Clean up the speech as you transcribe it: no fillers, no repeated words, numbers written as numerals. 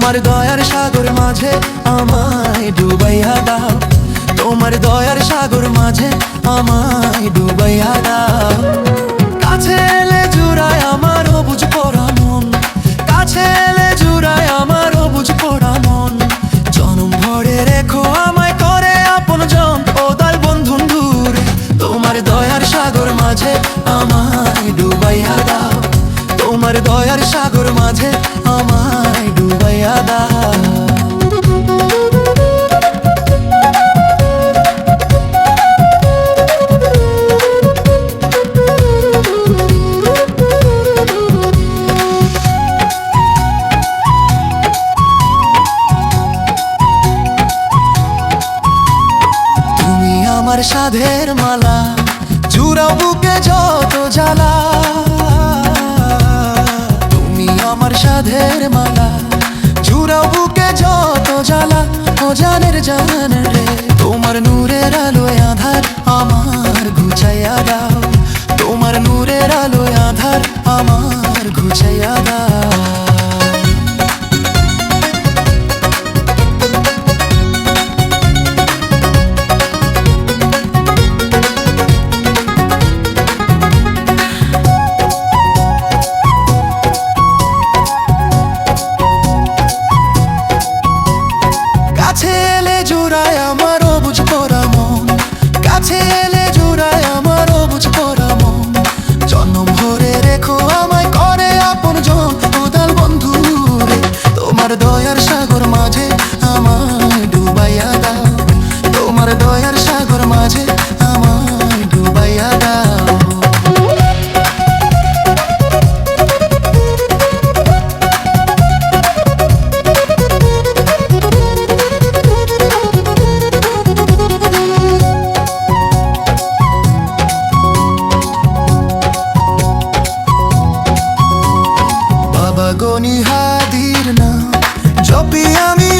তোমার দয়ার সাগর মাঝে আমায় ডুবাইয়া দাও, তোমার দয়ার সাগর মাঝে আমায় ডুবাইয়া দাও। কাছে এলে জুড়ায় আমার অবুঝ পড়া মন, কাছে এলে জুড়ায় আমার অবুঝ পড়া মন। জনম ভরে রেখো আমায় করে আপন জন, ও দয়াল বন্ধু দূরে। তোমার দয়ার সাগর মাঝে আমায় ডুবাইয়া দাও, তোমার দয়ার সাগর মাঝে আমায় ডুবাইয়া দাও। তুমি আমার সাধের মালা, জুড়াও বুকে যত জ্বালা। তুমি আমার সাধের মালা, জুড়াও বুকে যত জ্বালা। ও জানের জান রে, তোমার নূরের আলোয় আধার আমার ঘুচাইয়া দাও, তোমার নূরের আলোয় আধার আমার ঘুচাইয়া দাও। কাছে এলে জোড়ায় আমার অবুঝ পড়া মন, কাছে এলে জোড়ায় আমার অবুঝ পড়া মন। জনম ভরে রেখো আমায় করে আপন জন, ও দয়াল বন্ধু রে। তোমার দয়ার সাগর মাঝে আমায় ডুবাইয়া দাও, তোমার দয়ার সাগর মাঝে আমায় ডুবাইয়া দাও। গনি হাদির নাম জপি আমি